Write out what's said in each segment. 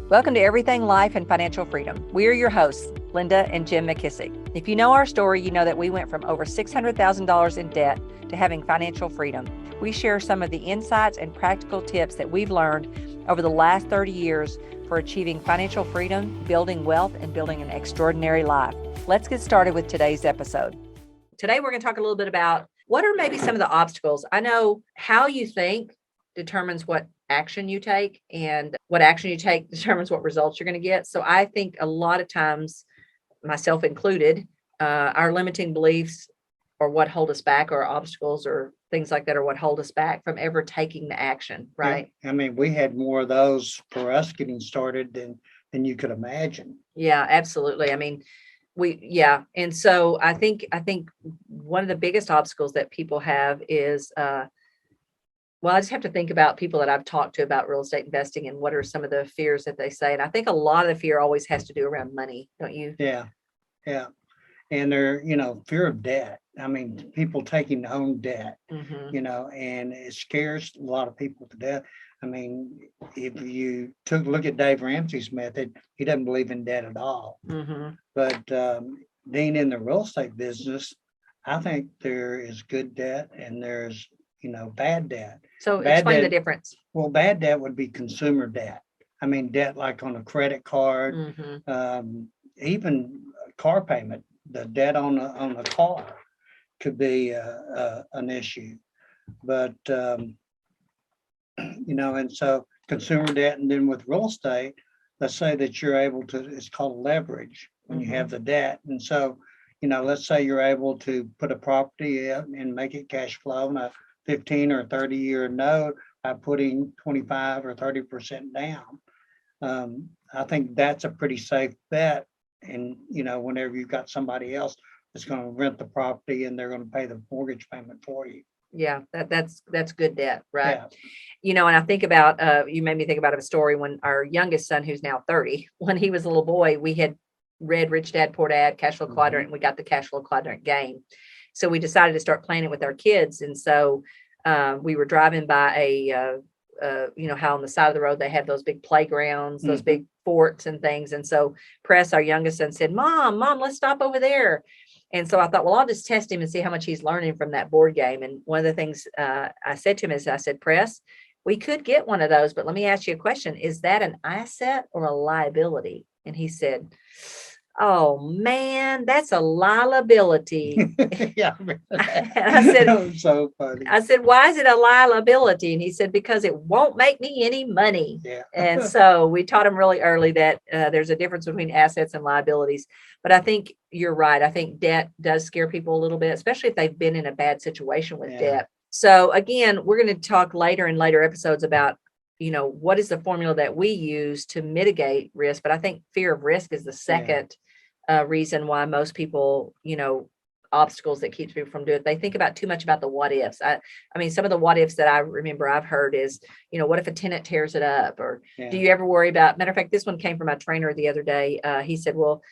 Welcome to Everything Life and Financial Freedom. We are your hosts, Linda and Jim McKissack. If you know our story, you know that we went from over $600,000 in debt to having financial freedom. We share some of the insights and practical tips that we've learned over the last 30 years for achieving financial freedom, building wealth, and building an extraordinary life. Let's get started with today's episode. Today, we're going to talk a little bit about what are maybe some of the obstacles. I know how you think determines what action you take, and what action you take determines what results you're going to get. So I think a lot of times, myself included, our limiting beliefs or what hold us back, or obstacles or things like that are what hold us back from ever taking the action, right? Yeah. I mean, we had more of those for us getting started than you could imagine. Yeah, absolutely. I mean, and so I think one of the biggest obstacles that people have is I just have to think about people that I've talked to about real estate investing and what are some of the fears that they say. And I think a lot of the fear always has to do around money, don't you? Yeah. And fear of debt. I mean, people taking home debt, Mm-hmm. and it scares a lot of people to death. I mean, if you took a look at Dave Ramsey's method, he doesn't believe in debt at all. Mm-hmm. But being in the real estate business, I think there is good debt and there's, bad debt. So Bad explain the debt, difference. well, bad debt would be consumer debt. I mean, debt like on a credit card, Mm-hmm. even car payment, the debt on a car could be an issue. But, and so consumer debt, and then with real estate, let's say that you're able to, it's called leverage when you have the debt. And so, let's say you're able to put a property in and make it cash flow on a 15 or 30-year note by putting 25 or 30% down. I think that's a pretty safe bet. And, whenever you've got somebody else that's going to rent the property and they're going to pay the mortgage payment for you. Yeah, that's good debt, right? Yeah. And I think about, you made me think about a story when our youngest son, who's now 30, when he was a little boy, we had read Rich Dad, Poor Dad, Cash Flow Quadrant, and we got the Cash Flow Quadrant game. So we decided to start playing it with our kids. And so we were driving by how on the side of the road, they have those big playgrounds, those big forts and things. And so Press, our youngest son, said, Mom, let's stop over there. And so I thought, well, I'll just test him and see how much he's learning from that board game. And one of the things I said to him is, I said, Press, we could get one of those, but let me ask you a question. Is that an asset or a liability? And he said, oh man, that's a liability. Yeah. And I said, that was so funny. I said, why is it a liability? And he said, because it won't make me any money. Yeah. And so we taught him really early that there's a difference between assets and liabilities. But I think you're right. I think debt does scare people a little bit, especially if they've been in a bad situation with debt. So again, we're going to talk later in later episodes about, what is the formula that we use to mitigate risk. But I think fear of risk is the second reason why most people, obstacles that keeps people from doing it. They think about too much about the what ifs. I mean, some of the what ifs that I remember I've heard is, what if a tenant tears it up? Or do you ever worry about, matter of fact, this one came from my trainer the other day. He said, well,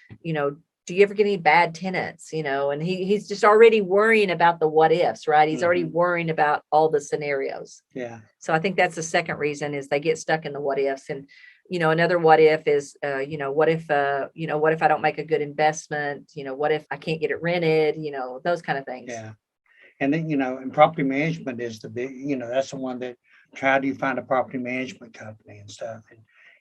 do you ever get any bad tenants? And he's just already worrying about the what ifs, right? He's already worrying about all the scenarios. Yeah. So I think that's the second reason is they get stuck in the what ifs. And another what if is, what if I don't make a good investment? What if I can't get it rented? Those kind of things. Yeah. And then, and property management is the big, that's the one that how do you find a property management company and stuff. And,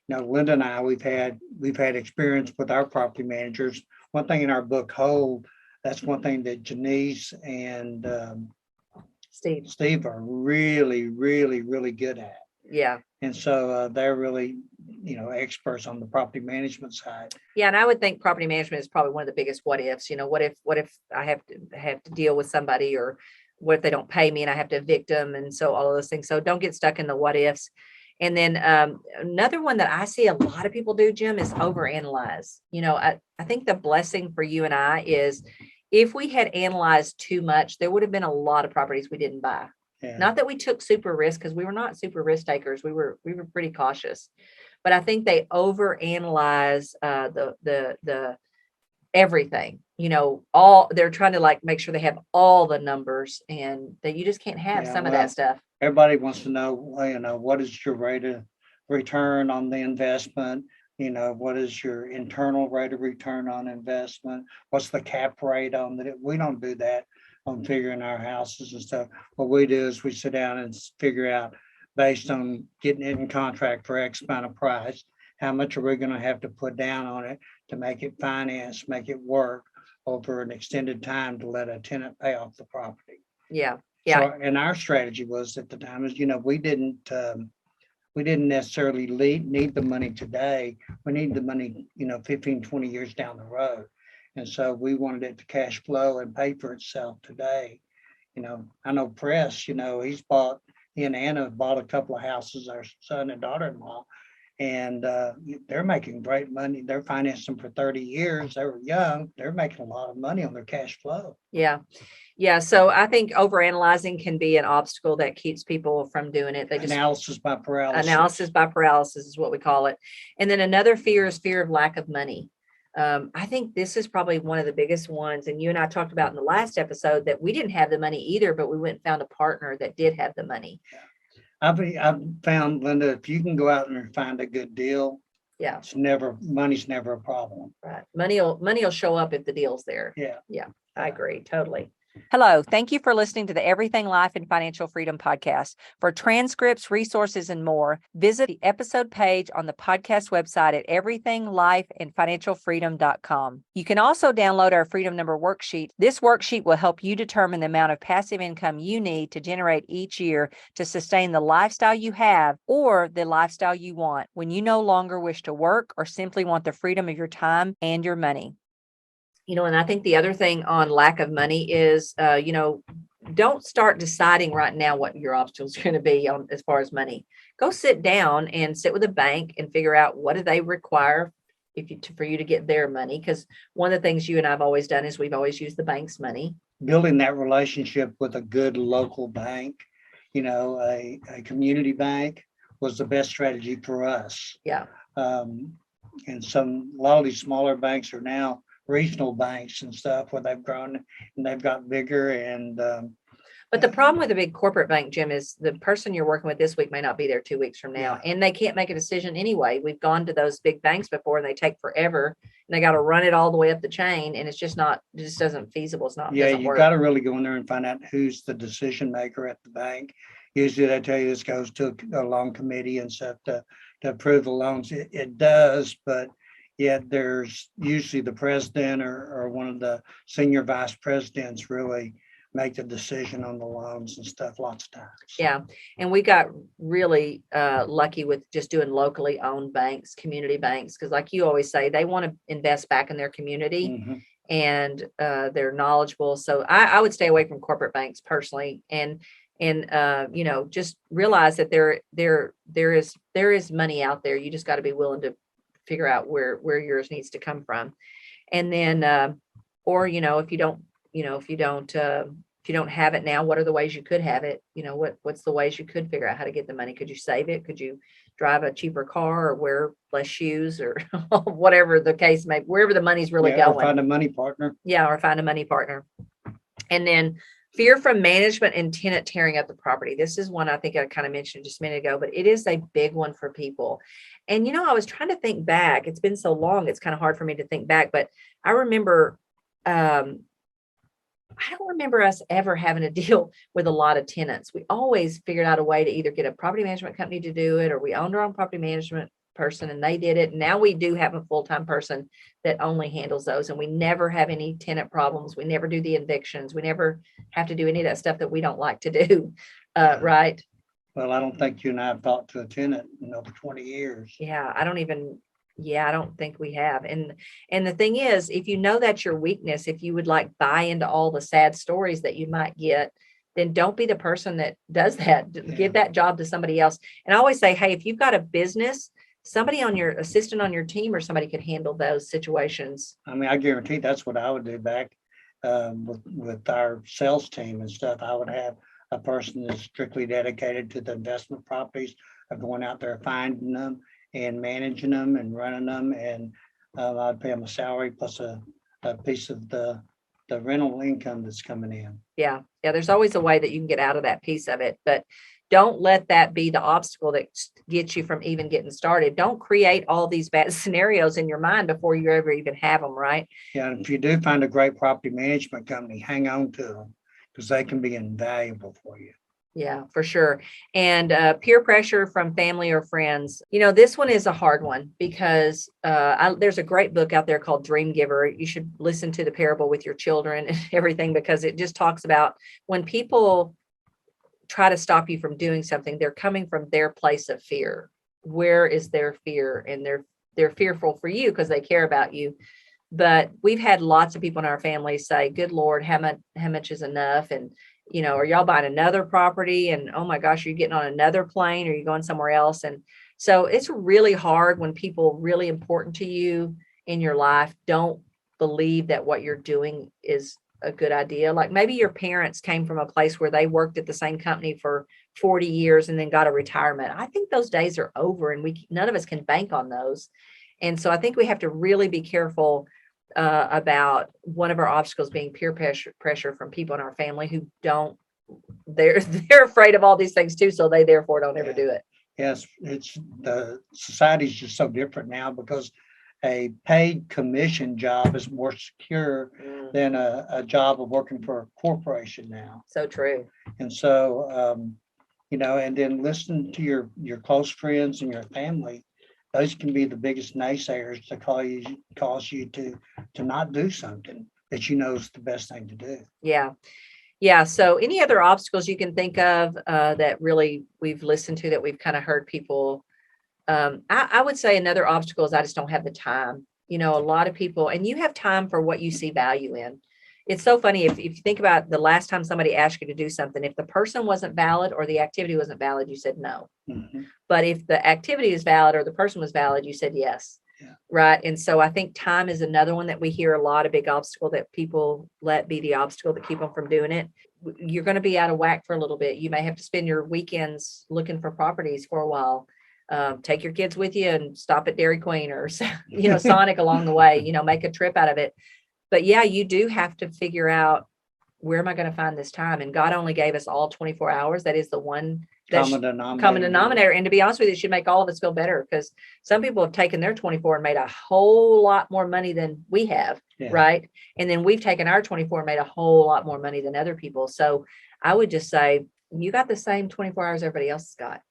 Linda and I, we've had experience with our property managers. One thing in our book, Hold, that's one thing that Janice and Steve are really, really, really good at. Yeah. And so they're really, experts on the property management side. Yeah. And I would think property management is probably one of the biggest what ifs. What if I have to deal with somebody, or what if they don't pay me and I have to evict them? And so all of those things. So don't get stuck in the what ifs. And then another one that I see a lot of people do, Jim, is overanalyze. I think the blessing for you and I is if we had analyzed too much, there would have been a lot of properties we didn't buy. Yeah. Not that we took super risk, because we were not super risk takers. We were pretty cautious, but I think they overanalyze the everything. All they're trying to make sure they have all the numbers, and that you just can't have some of that stuff. Everybody wants to know, what is your rate of return on the investment? What is your internal rate of return on investment? What's the cap rate on that? We don't do that on figuring our houses and stuff. What we do is we sit down and figure out, based on getting it in contract for X amount of price, how much are we going to have to put down on it to make it finance, make it work over an extended time to let a tenant pay off the property. Yeah. So, and our strategy was at the time is, we didn't necessarily need the money today. We need the money, 15, 20 years down the road. And so we wanted it to cash flow and pay for itself today. I know Press, he and Anna bought a couple of houses, our son and daughter-in-law, and they're making great money. They're financing for 30 years. They were young. They're making a lot of money on their cash flow. Yeah. Yeah. So I think overanalyzing can be an obstacle that keeps people from doing it. Analysis by paralysis. Analysis by paralysis is what we call it. And then another fear is fear of lack of money. I think this is probably one of the biggest ones. And you and I talked about in the last episode that we didn't have the money either, but we went and found a partner that did have the money. Yeah. I've found, Linda, if you can go out and find a good deal, yeah, money's never a problem. Right. Money will show up if the deal's there. Yeah. Yeah. I agree. Totally. Hello. Thank you for listening to the Everything Life and Financial Freedom podcast. For transcripts, resources, and more, visit the episode page on the podcast website at everythinglifeandfinancialfreedom.com. You can also download our Freedom Number worksheet. This worksheet will help you determine the amount of passive income you need to generate each year to sustain the lifestyle you have or the lifestyle you want when you no longer wish to work or simply want the freedom of your time and your money. And I think the other thing on lack of money is, don't start deciding right now what your obstacles are going to be on as far as money. Go sit down and sit with a bank and figure out what do they require for you to get their money. Because one of the things you and I've always done is we've always used the bank's money. Building that relationship with a good local bank, a community bank was the best strategy for us. Yeah. And a lot of these smaller banks are now regional banks and stuff where they've grown and they've got bigger. And but the problem with a big corporate bank, Jim, is the person you're working with this week may not be there 2 weeks from now, and they can't make a decision anyway. We've gone to those big banks before and they take forever and they got to run it all the way up the chain, and it just doesn't feasible. It's not. Yeah, you got to really go in there and find out who's the decision maker at the bank. Usually they tell you this goes to a loan committee and stuff to approve the loans. It does, but yet there's usually the president or one of the senior vice presidents really make the decision on the loans and stuff lots of times. Yeah. And we got really lucky with just doing locally owned banks, community banks, because like you always say, they want to invest back in their community. Mm-hmm. And they're knowledgeable. So I would stay away from corporate banks personally, and just realize that there is money out there. You just got to be willing to figure out where yours needs to come from. And then, if you don't have it now, what are the ways you could have it? What's the ways you could figure out how to get the money? Could you save it? Could you drive a cheaper car or wear less shoes or whatever the case may be, wherever the money's really going? Or find a money partner. Yeah. Or find a money partner. And then fear from management and tenant tearing up the property. This is one I think I kind of mentioned just a minute ago, but it is a big one for people. And, I was trying to think back. It's been so long, it's kind of hard for me to think back, but I remember, I don't remember us ever having to deal with a lot of tenants. We always figured out a way to either get a property management company to do it, or we owned our own property management person and they did it. Now we do have a full-time person that only handles those, and we never have any tenant problems. We never do the evictions. We never have to do any of that stuff that we don't like to do. Right. Well, I don't think you and I have talked to a tenant in over 20 years. Yeah. I don't think we have. And the thing is, if you know that's your weakness, if you would buy into all the sad stories that you might get, then don't be the person that does that. Yeah. Give that job to somebody else. And I always say, hey, if you've got a business, somebody on your assistant on your team or somebody could handle those situations. I mean, I guarantee that's what I would do back with our sales team and stuff. I would have a person that's strictly dedicated to the investment properties of going out there, finding them and managing them and running them. And I'd pay them a salary plus a piece of the rental income that's coming in. Yeah. Yeah. There's always a way that you can get out of that piece of it, but don't let that be the obstacle that gets you from even getting started. Don't create all these bad scenarios in your mind before you ever even have them, right? Yeah, and if you do find a great property management company, hang on to them because they can be invaluable for you. Yeah, for sure. And peer pressure from family or friends. This one is a hard one because there's a great book out there called Dream Giver. You should listen to the parable with your children and everything, because it just talks about when people try to stop you from doing something, they're coming from their place of fear. Where is their fear? And they're fearful for you because they care about you. But we've had lots of people in our family say, good Lord, how much is enough? And, are y'all buying another property? And, oh my gosh, are you getting on another plane? Or are you going somewhere else? And so it's really hard when people really important to you in your life don't believe that what you're doing is a good idea. Like maybe your parents came from a place where they worked at the same company for 40 years and then got a retirement. I think those days are over, and none of us can bank on those. And so I think we have to really be careful about one of our obstacles being peer pressure from people in our family who they're afraid of all these things too, so they therefore don't ever do it. Yes, it's the society's just so different now because a paid commission job is more secure than a job of working for a corporation now. So true. And so, and then listen to your close friends and your family. Those can be the biggest naysayers to cause you to not do something that is the best thing to do. Yeah. Yeah. So any other obstacles you can think of that really we've listened to, that we've kind of heard people, I would say another obstacle is I just don't have the time. A lot of people, and you have time for what you see value in. It's so funny if you think about the last time somebody asked you to do something, if the person wasn't valid or the activity wasn't valid, you said no. Mm-hmm. But if the activity is valid or the person was valid, you said yes. Yeah. Right. And so I think time is another one that we hear a lot, a big obstacle that people let be the obstacle that keep them from doing it. You're going to be out of whack for a little bit. You may have to spend your weekends looking for properties for a while. Take your kids with you and stop at Dairy Queen or, Sonic along the way, make a trip out of it. But yeah, you do have to figure out, where am I going to find this time? And God only gave us all 24 hours. That is the one common denominator. And to be honest with you, it should make all of us feel better, because some people have taken their 24 and made a whole lot more money than we have. Yeah. Right. And then we've taken our 24 and made a whole lot more money than other people. So I would just say, you got the same 24 hours everybody else has got.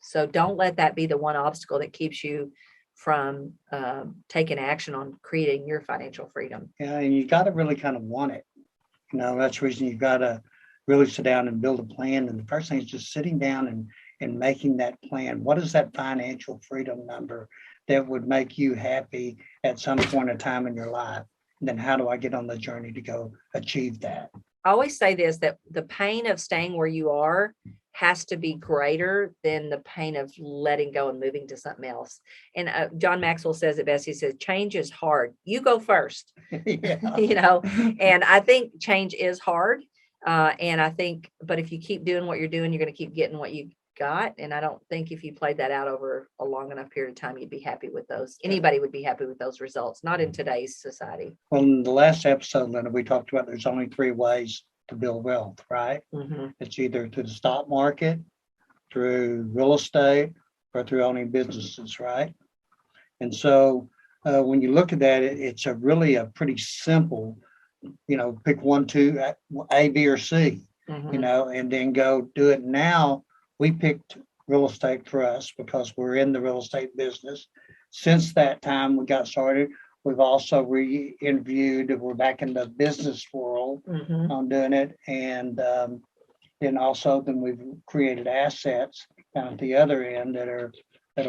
So don't let that be the one obstacle that keeps you from taking action on creating your financial freedom. Yeah, and you got to really kind of want it. That's the reason you've got to really sit down and build a plan. And the first thing is just sitting down and making that plan. What is that financial freedom number that would make you happy at some point in time in your life? And then how do I get on the journey to go achieve that? I always say this, that the pain of staying where you are has to be greater than the pain of letting go and moving to something else. And John Maxwell says it best. He says, change is hard. You go first. And I think change is hard. And I think, but if you keep doing what you're doing, you're going to keep getting what you got. And I don't think if you played that out over a long enough period of time, you'd be happy with those. Anybody would be happy with those results, not in today's society. Well, in the last episode, Linda, we talked about there's only 3 ways to build wealth, right? Mm-hmm. It's either through the stock market, through real estate, or through owning businesses, right? And so when you look at that, it's really a pretty simple, pick 1, 2, A, B, or C, mm-hmm. And then go do it. Now we picked real estate for us because we're in the real estate business. Since that time we got started, we've also re-interviewed. We're back in the business world mm-hmm. on doing it. And then we've created assets down at the other end that are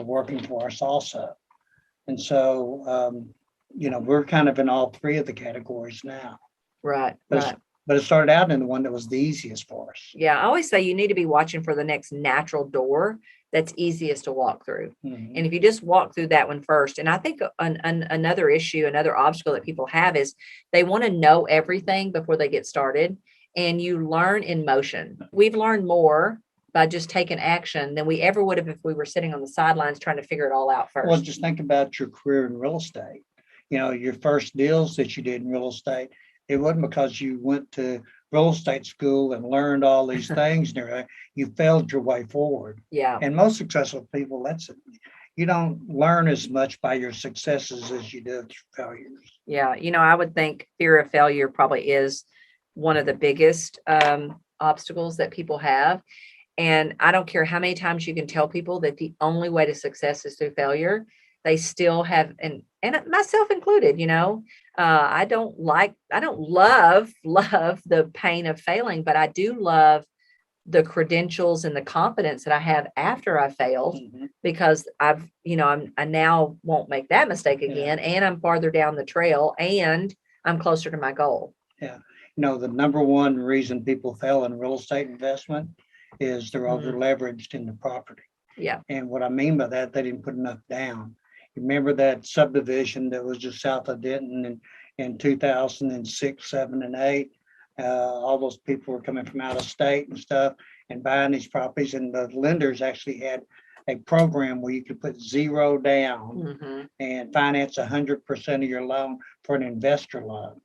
working for us also. And so, we're kind of in all 3 of the categories now. Right. But it started out in the one that was the easiest for us. Yeah. I always say you need to be watching for the next natural door that's easiest to walk through. Mm-hmm. And if you just walk through that one first, and I think another issue, another obstacle that people have is they want to know everything before they get started, and you learn in motion. We've learned more by just taking action than we ever would have if we were sitting on the sidelines trying to figure it all out first. Well, just think about your career in real estate. Your first deals that you did in real estate, it wasn't because you went to real estate school and learned all these things and everything. You failed your way forward. Yeah. And most successful people, you don't learn as much by your successes as you do your failures. Yeah. I would think fear of failure probably is one of the biggest obstacles that people have. And I don't care how many times you can tell people that the only way to success is through failure, they still have, and myself included, I don't love the pain of failing, but I do love the credentials and the confidence that I have after I failed, because I now won't make that mistake again, and I'm farther down the trail, and I'm closer to my goal. Yeah. The number one reason people fail in real estate investment is they're over leveraged in the property. Yeah. And what I mean by that, they didn't put enough down. Remember that subdivision that was just south of Denton in 2006, 7, and 8? All those people were coming from out of state and stuff and buying these properties. And the lenders actually had a program where you could put zero down and finance 100% of your loan for an investor loan.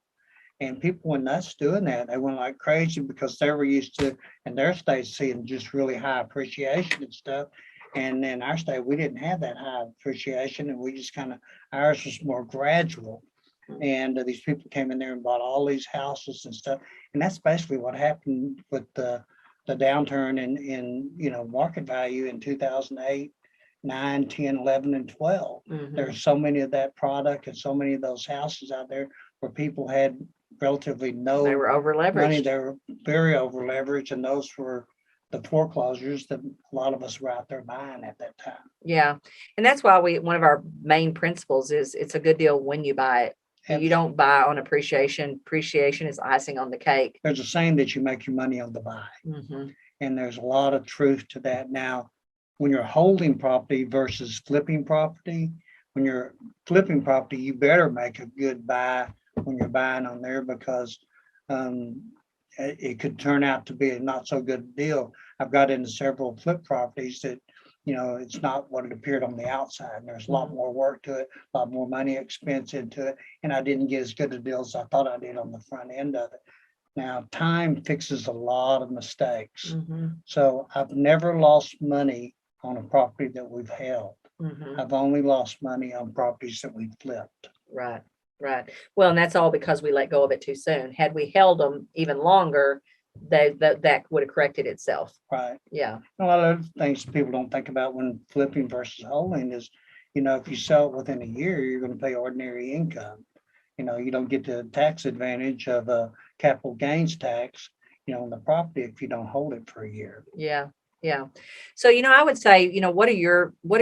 And people were nuts doing that. They went like crazy because they were used to, in their state, seeing just really high appreciation and stuff. And in our state, we didn't have that high appreciation, and we just ours was more gradual. And these people came in there and bought all these houses and stuff. And that's basically what happened with the downturn in market value in 2008, 9, 10, 11, and 12. There's so many of that product and so many of those houses out there where people had relatively no They were over leveraged. money. They were very over leveraged, and those were the foreclosures that a lot of us were out there buying at that time. Yeah. And that's why one of our main principles is it's a good deal when you buy it. Absolutely. You don't buy on appreciation. Appreciation is icing on the cake. There's a saying that you make your money on the buy. And there's a lot of truth to that. Now, when you're holding property versus flipping property, when you're flipping property, you better make a good buy when you're buying on there, because it could turn out to be a not so good deal. I've got into several flip properties that, it's not what it appeared on the outside. There's a lot more work to it, a lot more money expense into it. And I didn't get as good a deal as I thought I did on the front end of it. Now, time fixes a lot of mistakes. So I've never lost money on a property that we've held. I've only lost money on properties that we flipped. Right. Well, and that's all because we let go of it too soon. Had we held them even longer, that would have corrected itself. Right. Yeah. A lot of things people don't think about when flipping versus holding is, if you sell it within a year, you're going to pay ordinary income. You don't get the tax advantage of a capital gains tax, on the property if you don't hold it for a year. Yeah. So, I would say, what are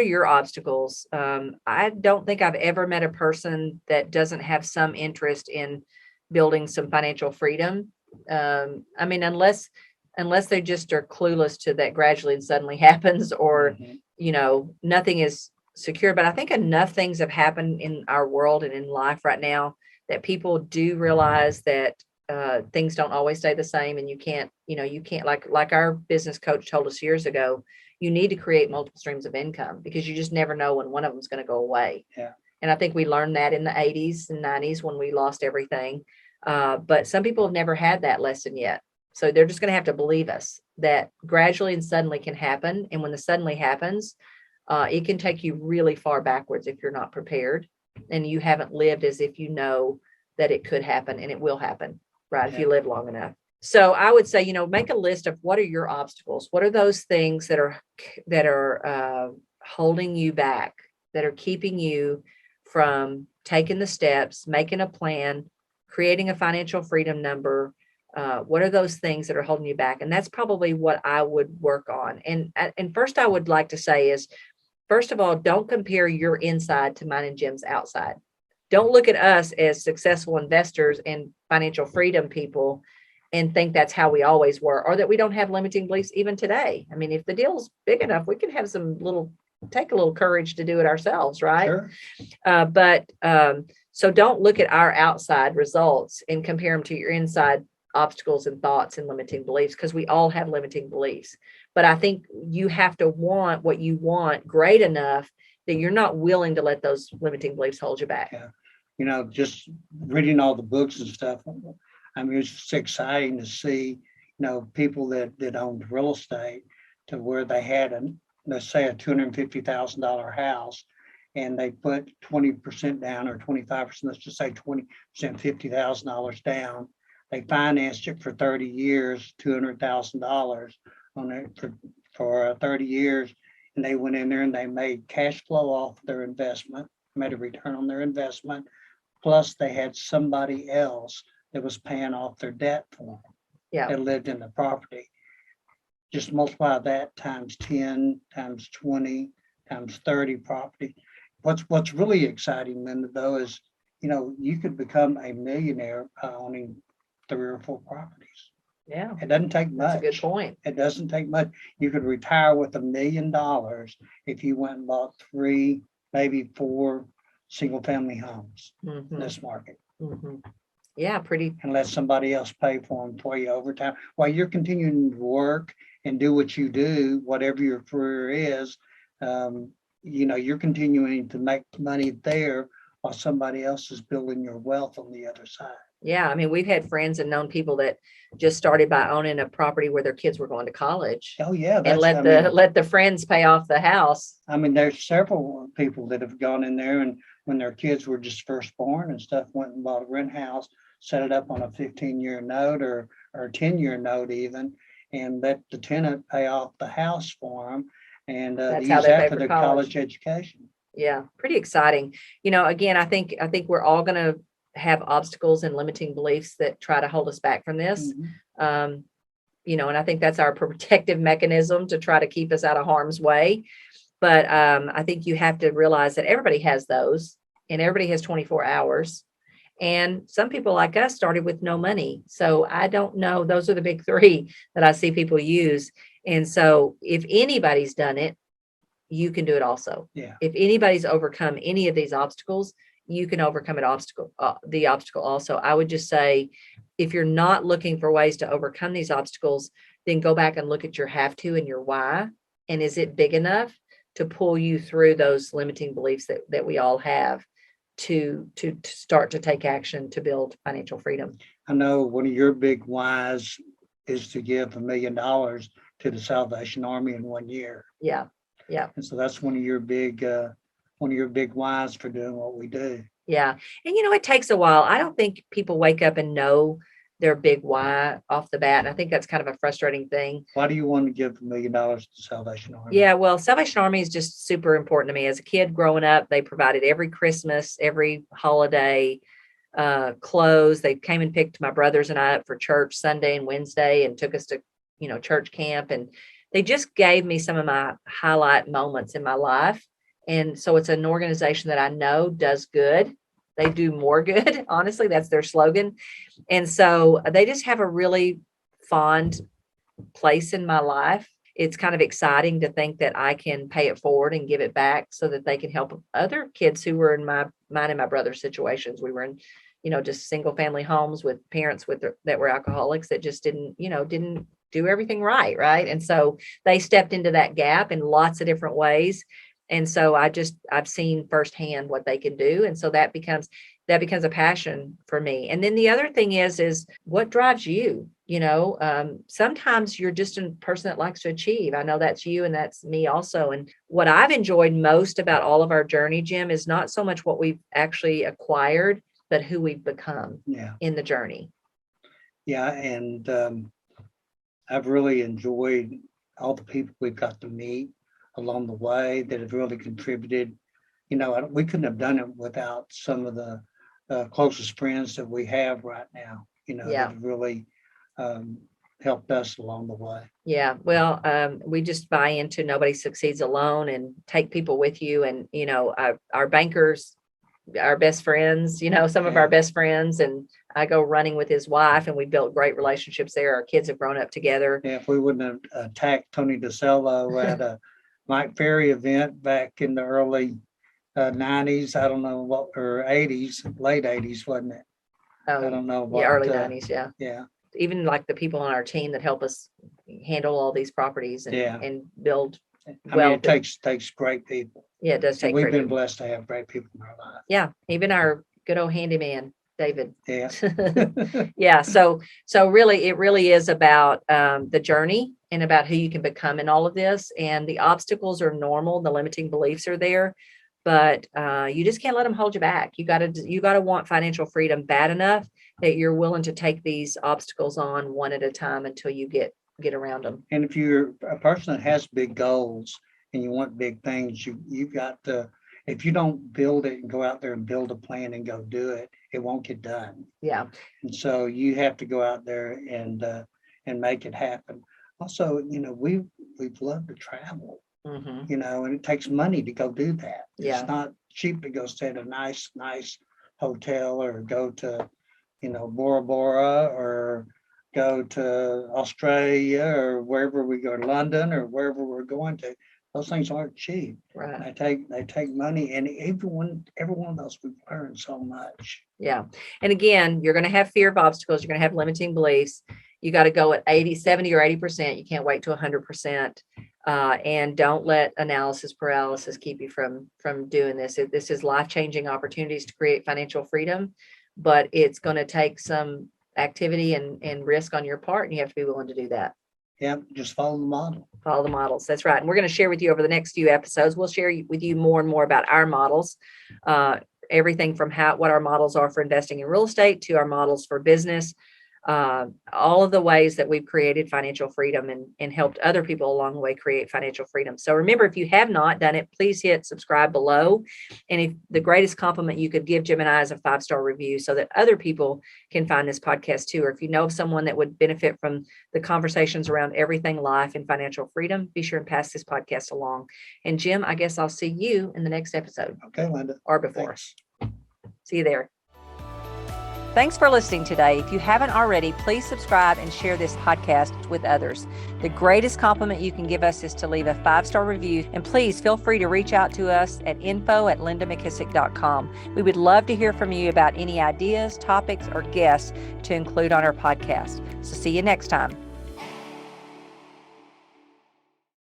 your obstacles? I don't think I've ever met a person that doesn't have some interest in building some financial freedom. Unless they just are clueless to that gradually and suddenly happens, or, nothing is secure. But I think enough things have happened in our world and in life right now that people do realize that things don't always stay the same, and you can't like our business coach told us years ago, you need to create multiple streams of income, because you just never know when one of them is going to go away. Yeah. And I think we learned that in the 80s and 90s when we lost everything. But some people have never had that lesson yet. So they're just going to have to believe us that gradually and suddenly can happen. And when the suddenly happens, it can take you really far backwards if you're not prepared and you haven't lived as if you know that it could happen, and it will happen. Right. If you live long enough. So I would say, make a list of what are your obstacles? What are those things that are holding you back, that are keeping you from taking the steps, making a plan, creating a financial freedom number? What are those things that are holding you back? And that's probably what I would work on. And first I would like to say is, first of all, don't compare your inside to mine and Jim's outside. Don't look at us as successful investors and financial freedom people and think that's how we always were, or that we don't have limiting beliefs even today. I mean, if the deal's big enough, we can have take a little courage to do it ourselves, right? Sure. So don't look at our outside results and compare them to your inside obstacles and thoughts and limiting beliefs, because we all have limiting beliefs. But I think you have to want what you want great enough that you're not willing to let those limiting beliefs hold you back. Yeah. Just reading all the books and stuff, I mean, it's just exciting to see, people that owned real estate to where they had let's say a $250,000 house, and they put 20% down or 25%, let's just say 20%, $50,000 down. They financed it for 30 years, $200,000 on it for 30 years. And they went in there and they made cash flow off their investment, made a return on their investment. Plus they had somebody else that was paying off their debt for them. Yeah. That lived in the property. Just multiply that times 10, times 20, times 30 property. What's really exciting, Linda, though, is, you could become a millionaire by owning 3 or 4 properties. Yeah. It doesn't take much. That's a good point. It doesn't take much. You could retire with $1 million if you went and bought 3, maybe 4 single family homes in this market. Yeah, pretty. And let somebody else pay for them for you over time while you're continuing to work and do what you do, whatever your career is. You're continuing to make money there while somebody else is building your wealth on the other side. Yeah. I mean, we've had friends and known people that just started by owning a property where their kids were going to college. Oh yeah. And let the friends pay off the house. I mean, there's several people that have gone in there, and when their kids were just first born and stuff, went and bought a rent house, set it up on a 15-year note or a 10-year note even, and let the tenant pay off the house for them, and That's use how they that pay for for their college. college education. Yeah, pretty exciting. Again, I think we're all going to have obstacles and limiting beliefs that try to hold us back from this. And I think that's our protective mechanism to try to keep us out of harm's way. But I think you have to realize that everybody has those, and everybody has 24 hours. And some people like us started with no money. So I don't know. Those are the big 3 that I see people use. And so if anybody's done it, you can do it also. Yeah. If anybody's overcome any of these obstacles, you can overcome the obstacle also. I would just say, if you're not looking for ways to overcome these obstacles, then go back and look at your have to and your why. And is it big enough to pull you through those limiting beliefs that we all have to start to take action to build financial freedom? I know one of your big whys is to give $1 million to the Salvation Army in 1 year. Yeah. Yeah. And so that's one of your big whys for doing what we do. Yeah. And it takes a while. I don't think people wake up and know their big why off the bat. And I think that's kind of a frustrating thing. Why do you want to give $1 million to Salvation Army? Yeah, well, Salvation Army is just super important to me. As a kid growing up, they provided every Christmas, every holiday, clothes. They came and picked my brothers and I up for church Sunday and Wednesday and took us to, church camp. And they just gave me some of my highlight moments in my life. And so it's an organization that I know does good. They do more good. Honestly, that's their slogan. And so they just have a really fond place in my life. It's kind of exciting to think that I can pay it forward and give it back so that they can help other kids who were in mine and my brother's situations. We were in, just single family homes with parents that were alcoholics that just didn't do everything right. Right. And so they stepped into that gap in lots of different ways. And so I've seen firsthand what they can do. And so that becomes a passion for me. And then the other thing is what drives you? Sometimes you're just a person that likes to achieve. I know that's you and that's me also. And what I've enjoyed most about all of our journey, Jim, is not so much what we've actually acquired, but who we've become in the journey. Yeah. And I've really enjoyed all the people we've got to meet along the way that have really contributed. We couldn't have done it without some of the closest friends that we have right now, that have really helped us along the way. Yeah. Well, we just buy into nobody succeeds alone and take people with you. And, our bankers, our best friends, some of our best friends, and I go running with his wife and we built great relationships there. Our kids have grown up together. Yeah. If we wouldn't have attacked Tony DeSello at a Mike Ferry event back in the early 90s, I don't know what, or 80s, late 80s, wasn't it? I don't know. Yeah, early 90s. Yeah. Yeah. Even like the people on our team that help us handle all these properties and build. It takes great people. Yeah, it does take. We've been blessed to have great people in our life. Yeah, even our good old handyman. David. Yeah. Yeah. So really, it really is about the journey and about who you can become in all of this. And the obstacles are normal. The limiting beliefs are there, but you just can't let them hold you back. You got to want financial freedom bad enough that you're willing to take these obstacles on one at a time until you get around them. And if you're a person that has big goals and you want big things, you've got to, if you don't build it and go out there and build a plan and go do it, it won't get done. Yeah. And so you have to go out there and make it happen. Also, we've loved to travel, Mm-hmm. and it takes money to go do that. Yeah. It's not cheap to go stay at a nice hotel or go to, Bora Bora or go to Australia or wherever we go, to London or wherever we're going to. Those things aren't cheap. Right. They take money, and every one of those we've learned so much. Yeah. And again, you're going to have fear of obstacles. You're going to have limiting beliefs. You got to go at 70 or 80%. You can't wait to 100%. And don't let analysis paralysis keep you from doing this. This is life-changing opportunities to create financial freedom, but it's going to take some activity and risk on your part, and you have to be willing to do that. Yeah, just follow the model. Follow the models. That's right. And we're going to share with you over the next few episodes. We'll share with you more and more about our models, everything from what our models are for investing in real estate to our models for business, all of the ways that we've created financial freedom and helped other people along the way create financial freedom. So remember, if you have not done it, please hit subscribe below. And if the greatest compliment you could give Jim and I is a 5-star review so that other people can find this podcast too. Or if you know of someone that would benefit from the conversations around everything life and financial freedom, be sure and pass this podcast along. And Jim, I guess I'll see you in the next episode. Okay, Linda. Or before. Thanks. See you there. Thanks for listening today. If you haven't already, please subscribe and share this podcast with others. The greatest compliment you can give us is to leave a 5-star review. And please feel free to reach out to us at info@lindamckisack.com. We would love to hear from you about any ideas, topics, or guests to include on our podcast. So see you next time.